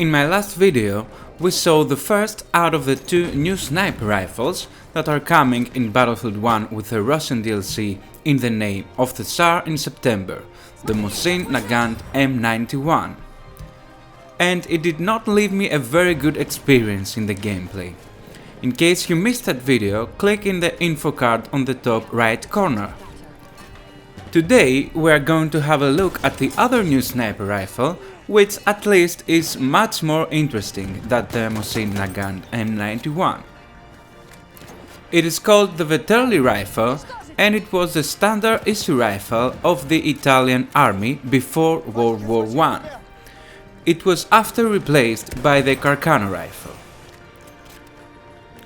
In my last video, we saw the first out of the two new sniper rifles that are coming in Battlefield 1 with a Russian DLC in the name of the Tsar in September, the Mosin Nagant M91. And it did not leave me a very good experience in the gameplay. In case you missed that video, click in the info card on the top right corner. Today we are going to have a look at the other new sniper rifle, which at least is much more interesting than the Mosin Nagant M91. It is called the Vetterli Rifle and it was the standard issue rifle of the Italian army before World War I. It was after replaced by the Carcano rifle.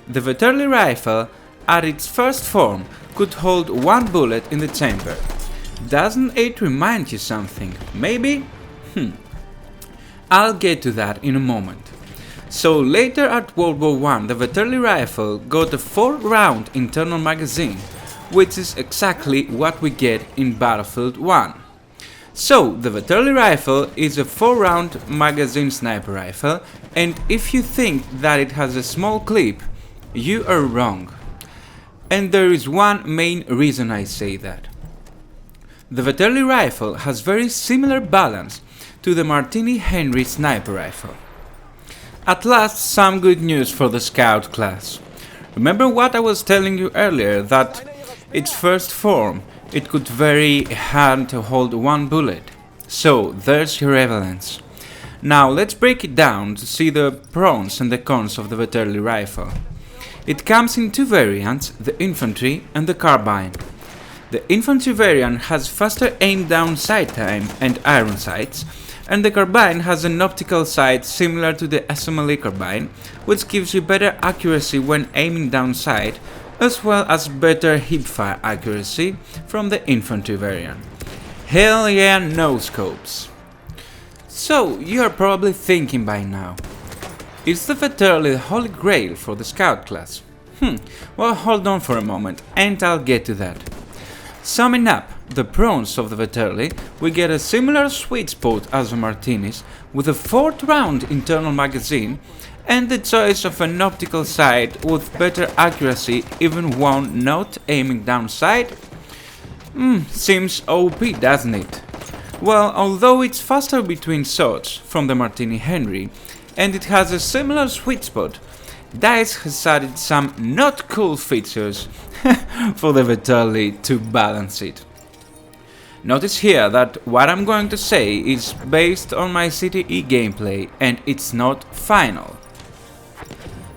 The Vetterli rifle, at its first form, could hold one bullet in the chamber. Doesn't it remind you something? Maybe? I'll get to that in a moment. So later at World War I, the Vetterli rifle got a 4-round internal magazine, which is exactly what we get in Battlefield 1. So the Vetterli rifle is a 4-round magazine sniper rifle, and if you think that it has a small clip, you are wrong. And there is one main reason I say that. The Vetterli rifle has very similar balance to the Martini Henry sniper rifle. At last, some good news for the scout class. Remember what I was telling you earlier, that its first form it could very hard to hold one bullet. So there's your evidence. Now let's break it down to see the pros and the cons of the Vetterli rifle. It comes in two variants, the infantry and the carbine. The infantry variant has faster aim down sight time and iron sights, and the carbine has an optical sight similar to the SMLE carbine, which gives you better accuracy when aiming down sight, as well as better hipfire accuracy from the infantry variant. Hell yeah, no scopes! So, you are probably thinking by now, is the Vetterli the holy grail for the scout class? Well, hold on for a moment and I'll get to that. Summing up the pros of the Vetterli, we get a similar sweet spot as the Martinis, with a 4th-round internal magazine and the choice of an optical sight with better accuracy even when not aiming down sight. Seems OP, doesn't it? Well, although it's faster between shots from the Martini Henry and it has a similar sweet spot, DICE has added some not cool features for the Vetterli to balance it. Notice here that what I'm going to say is based on my CTE gameplay and it's not final.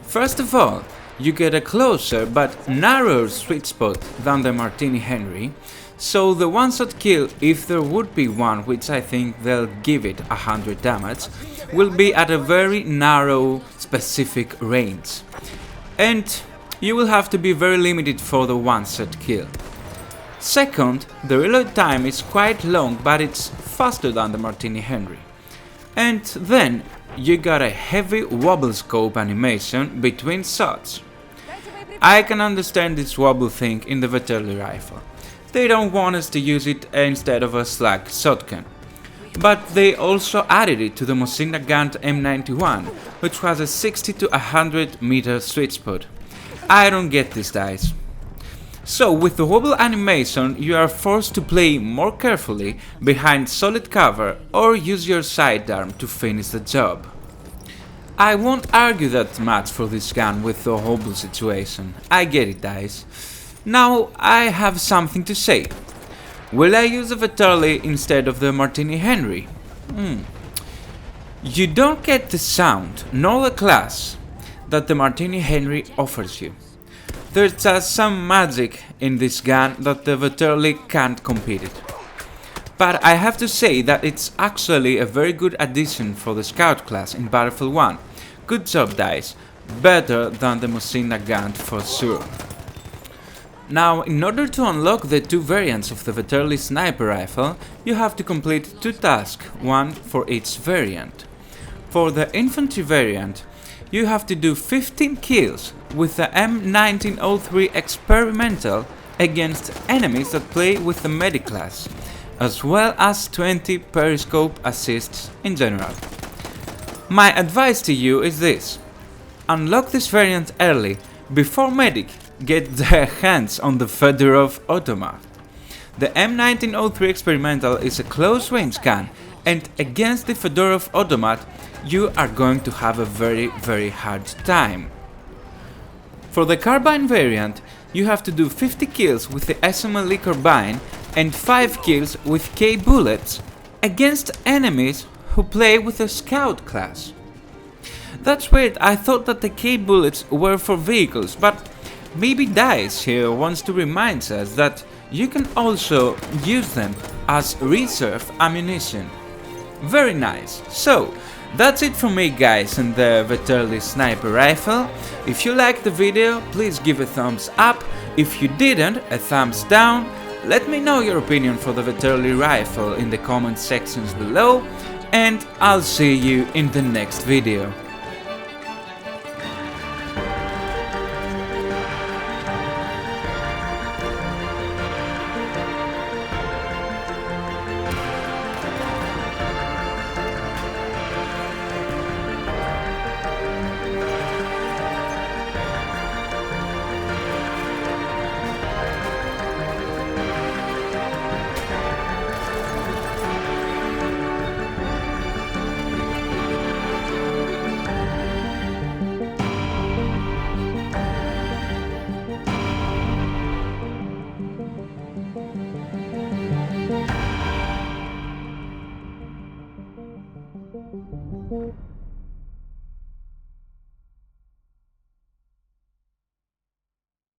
First of all, you get a closer but narrower sweet spot than the Martini Henry, so the one-shot kill, if there would be one, which I think they'll give it 100 damage, will be at a very narrow specific range. And you will have to be very limited for the one-shot kill. Second, the reload time is quite long, but it's faster than the Martini Henry. And then you got a heavy wobble scope animation between shots. I can understand this wobble thing in the Vetterli rifle. They don't want us to use it instead of a slug shotgun. But they also added it to the Mosin Nagant M91, which has a 60 to 100 meter sweet spot. I don't get this, guys. So with the wobble animation you are forced to play more carefully behind solid cover or use your sidearm to finish the job. I won't argue that much for this gun with the wobble situation. I get it, guys. Now I have something to say. Will I use the Vetterli instead of the Martini Henry? You don't get the sound nor the class that the Martini Henry offers you. There's just some magic in this gun that the Vetterli can't compete it. But I have to say that it's actually a very good addition for the scout class in Battlefield 1. Good job, DICE. Better than the Mosin Nagant for sure. Now, in order to unlock the two variants of the Vetterli Sniper Rifle, you have to complete two tasks, one for each variant. For the infantry variant, you have to do 15 kills with the M1903 Experimental against enemies that play with the medic class, as well as 20 periscope assists in general. My advice to you is this: unlock this variant early, before Medic get their hands on the Fedorov automat. The M1903 Experimental is a close-range gun, and against the Fedorov automat you are going to have a very hard time. For the carbine variant, you have to do 50 kills with the SMLE carbine and 5 kills with K bullets against enemies who play with a scout class. That's weird, I thought that the K bullets were for vehicles, but maybe DICE here wants to remind us that you can also use them as reserve ammunition. Very nice. So, that's it from me guys and the Vetterli Sniper Rifle. If you liked the video, please give a thumbs up. If you didn't, a thumbs down. Let me know your opinion for the Vetterli Rifle in the comment sections below, and I'll see you in the next video.